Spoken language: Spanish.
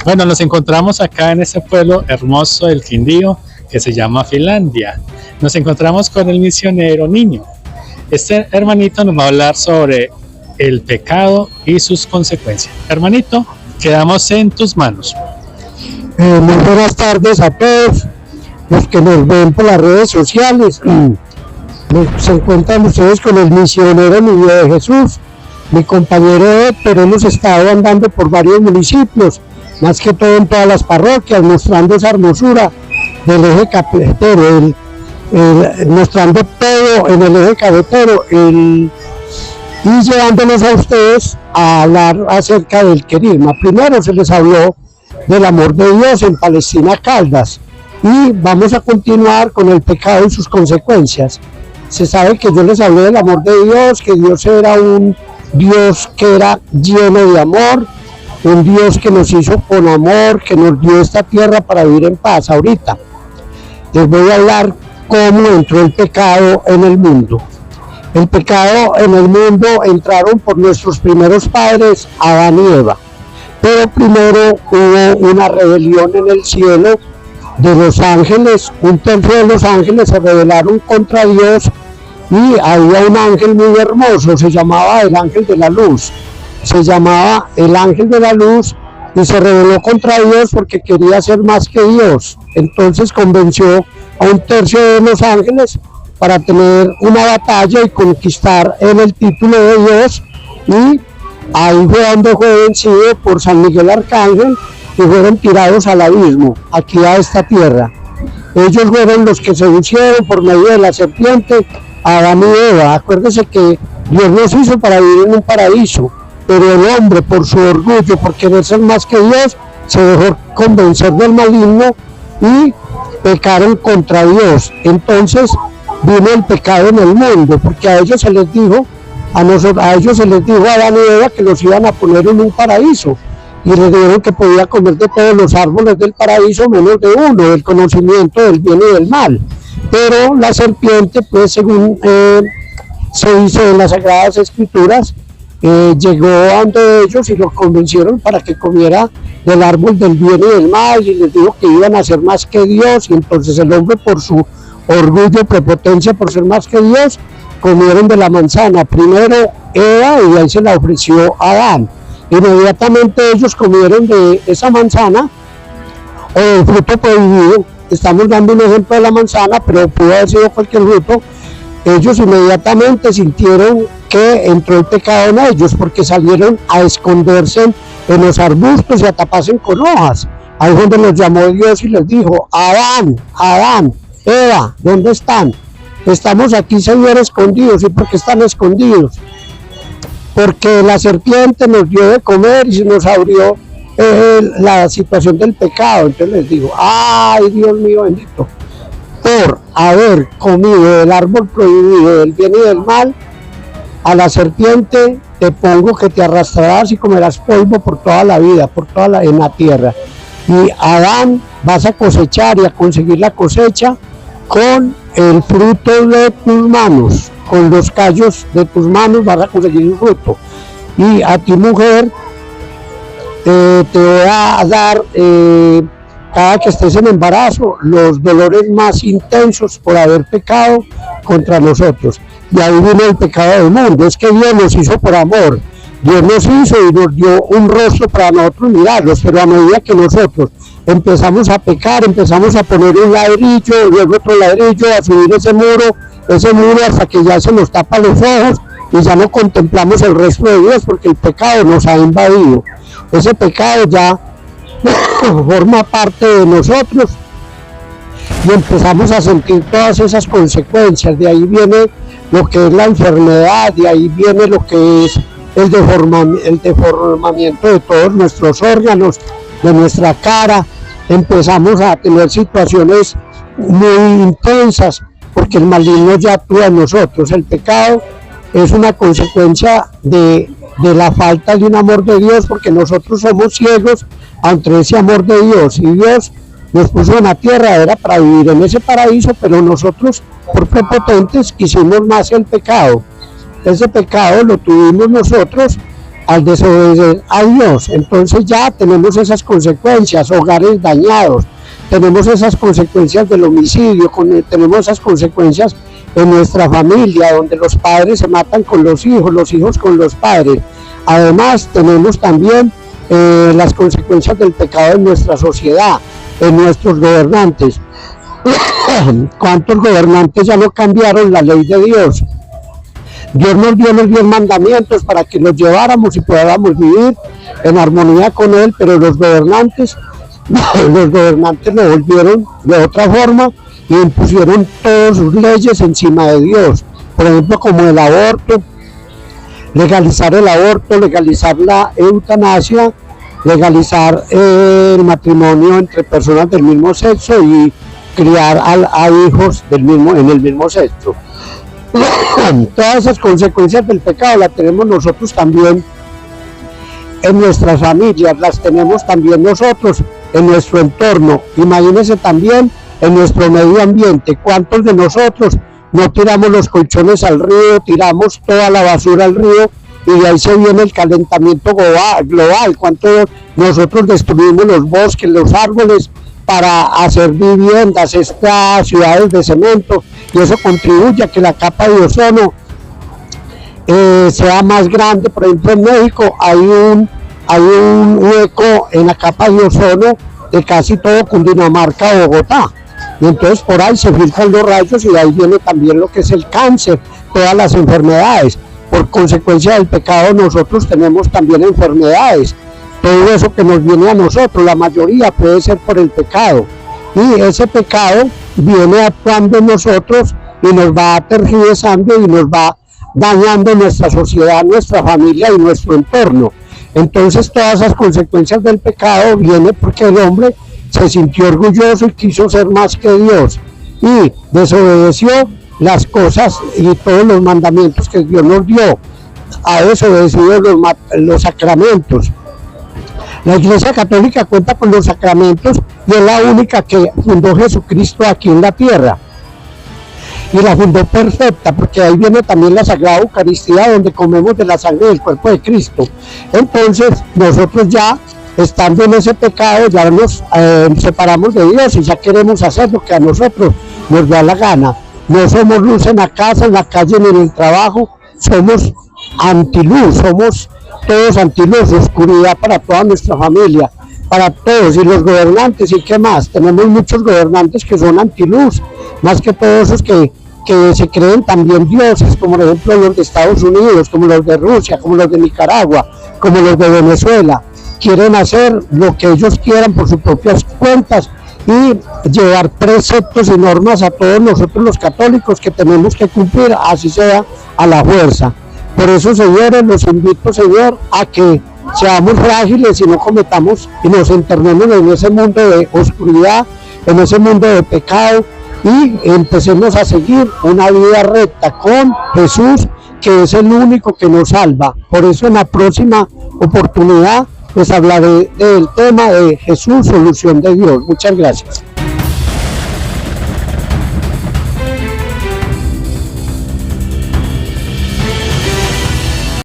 Bueno, nos encontramos acá en este pueblo hermoso del Quindío que se llama Finlandia. Nos encontramos con el misionero Niño. Este hermanito nos va a hablar sobre el pecado y sus consecuencias. Hermanito, quedamos en tus manos. Muy buenas tardes a todos los que nos ven por las redes sociales. Se encuentran ustedes con el misionero Niño de Jesús, mi compañero Ed, pero hemos estado andando por varios municipios, más que todo en todas las parroquias, mostrando esa hermosura del eje cafetero, mostrando todo en el eje cafetero y llevándonos a ustedes a hablar acerca del querigma. Primero se les habló del amor de Dios en Palestina Caldas y vamos a continuar con el pecado y sus consecuencias. Se sabe que yo les hablé del amor de Dios, que Dios era un Dios que era lleno de amor, un Dios que nos hizo con amor, que nos dio esta tierra para vivir en paz. Ahorita les voy a hablar cómo entró el pecado en el mundo. El pecado en el mundo entraron por nuestros primeros padres, Adán y Eva. Pero primero hubo una rebelión en el cielo de los ángeles. Un tercio de los ángeles se rebelaron contra Dios y había un ángel muy hermoso, se llamaba el ángel de la luz. Se llamaba el ángel de la luz y se rebeló contra Dios porque quería ser más que Dios. Entonces convenció a un tercio de los ángeles para tener una batalla y conquistar el título de Dios, y ahí fue donde fue vencido por San Miguel Arcángel y fueron tirados al abismo, aquí a esta tierra. Ellos fueron los que seducieron por medio de la serpiente a Adán y Eva. Acuérdense que Dios nos hizo para vivir en un paraíso, pero el hombre, por su orgullo, por querer ser más que Dios, se dejó convencer del maligno y pecaron contra Dios. Entonces vino el pecado en el mundo, porque a ellos se les dijo, a Adán y Eva, que los iban a poner en un paraíso, y les dijeron que podía comer de todos los árboles del paraíso menos de uno, del conocimiento del bien y del mal. Pero la serpiente, pues según se dice en las Sagradas Escrituras, llegó ante ellos y los convencieron para que comiera del árbol del bien y del mal, y les dijo que iban a ser más que Dios. Y entonces el hombre, por su orgullo, prepotencia, por ser más que Dios, comieron de la manzana. Primero Eva, y ahí se la ofreció a Adán. Inmediatamente ellos comieron de esa manzana o del fruto prohibido. Estamos dando un ejemplo de la manzana, pero pudo haber sido cualquier fruto. Ellos inmediatamente sintieron que entró el pecado en ellos, porque salieron a esconderse en los arbustos y a taparse con hojas. Ahí es donde los llamó Dios y les dijo: Adán, Adán, Eva, ¿dónde están? Estamos aquí, Señor, escondidos. ¿Y por qué están escondidos? Porque la serpiente nos dio de comer y se nos abrió la situación del pecado. Entonces les digo: ay, Dios mío bendito, por haber comido del árbol prohibido del bien y del mal, a la serpiente te pongo que te arrastrarás y comerás polvo por toda la vida, en la tierra. Y Adán, vas a cosechar y a conseguir la cosecha con el fruto de tus manos, con los callos de tus manos vas a conseguir un fruto. Y a ti, mujer, te voy a dar, cada que estés en embarazo, los dolores más intensos por haber pecado contra nosotros. Y ahí viene el pecado del mundo. Es que Dios nos hizo por amor. Dios nos hizo y nos dio un rostro para nosotros mirarlos, pero a medida que nosotros empezamos a pecar, empezamos a poner un ladrillo, luego otro ladrillo, a subir ese muro hasta que ya se nos tapa los ojos y ya no contemplamos el resto de Dios, porque el pecado nos ha invadido. Ese pecado ya forma parte de nosotros y empezamos a sentir todas esas consecuencias. De ahí viene lo que es la enfermedad, de ahí viene lo que es el deformamiento de todos nuestros órganos, de nuestra cara. Empezamos a tener situaciones muy intensas porque el maligno ya actúa en nosotros. El pecado es una consecuencia de la falta de un amor de Dios, porque nosotros somos ciegos ante ese amor de Dios, y Dios nos puso en la tierra, era para vivir en ese paraíso, pero nosotros por prepotentes quisimos más el pecado. Ese pecado lo tuvimos nosotros al desobedecer a Dios. Entonces ya tenemos esas consecuencias, hogares dañados, tenemos esas consecuencias del homicidio, tenemos esas consecuencias en nuestra familia, donde los padres se matan con los hijos con los padres. Además tenemos también las consecuencias del pecado en nuestra sociedad, en nuestros gobernantes. ¿Cuántos gobernantes ya no cambiaron la ley de Dios? Dios nos dio los 10 mandamientos para que los lleváramos y podamos vivir en armonía con Él, pero los gobernantes lo volvieron de otra forma y impusieron todas sus leyes encima de Dios. Por ejemplo, como el aborto, legalizar el aborto, legalizar la eutanasia, legalizar el matrimonio entre personas del mismo sexo y criar a hijos en el mismo sexo. Todas esas consecuencias del pecado las tenemos nosotros también en nuestras familias, las tenemos también nosotros en nuestro entorno. Imagínense también en nuestro medio ambiente. ¿Cuántos de nosotros no tiramos los colchones al río, tiramos toda la basura al río, y de ahí se viene el calentamiento global? ¿Cuántos nosotros destruimos los bosques, los árboles para hacer viviendas, estas ciudades de cemento, y eso contribuye a que la capa de ozono sea más grande? Por ejemplo, en México hay un hueco en la capa de ozono de casi todo Cundinamarca, Bogotá, y entonces por ahí se filtran los rayos, y de ahí viene también lo que es el cáncer, todas las enfermedades. Por consecuencia del pecado nosotros tenemos también enfermedades. Todo eso que nos viene a nosotros, la mayoría puede ser por el pecado, y ese pecado viene actuando en nosotros y nos va tergiversando y nos va dañando nuestra sociedad, nuestra familia y nuestro entorno. Entonces todas esas consecuencias del pecado vienen porque el hombre se sintió orgulloso y quiso ser más que Dios y desobedeció las cosas y todos los mandamientos que Dios nos dio. Ha desobedecido los sacramentos. La Iglesia Católica cuenta con los sacramentos y es la única que fundó Jesucristo aquí en la tierra. Y la fundó perfecta, porque ahí viene también la Sagrada Eucaristía, donde comemos de la sangre del cuerpo de Cristo. Entonces, nosotros ya, estando en ese pecado, ya nos separamos de Dios y ya queremos hacer lo que a nosotros nos da la gana. No somos luz en la casa, en la calle ni en el trabajo, somos antiluz, somos todos antiluz, oscuridad para toda nuestra familia, para todos, y los gobernantes, ¿y qué más? Tenemos muchos gobernantes que son antiluz, más que todos esos que se creen también dioses, como por ejemplo los de Estados Unidos, como los de Rusia, como los de Nicaragua, como los de Venezuela. Quieren hacer lo que ellos quieran por sus propias cuentas y llevar preceptos y normas a todos nosotros los católicos que tenemos que cumplir, así sea a la fuerza. Por eso, señores, los invito, Señor, a que seamos frágiles y no cometamos y nos internemos en ese mundo de oscuridad, en ese mundo de pecado, y empecemos a seguir una vida recta con Jesús, que es el único que nos salva. Por eso en la próxima oportunidad les hablaré del tema de Jesús, solución de Dios. Muchas gracias.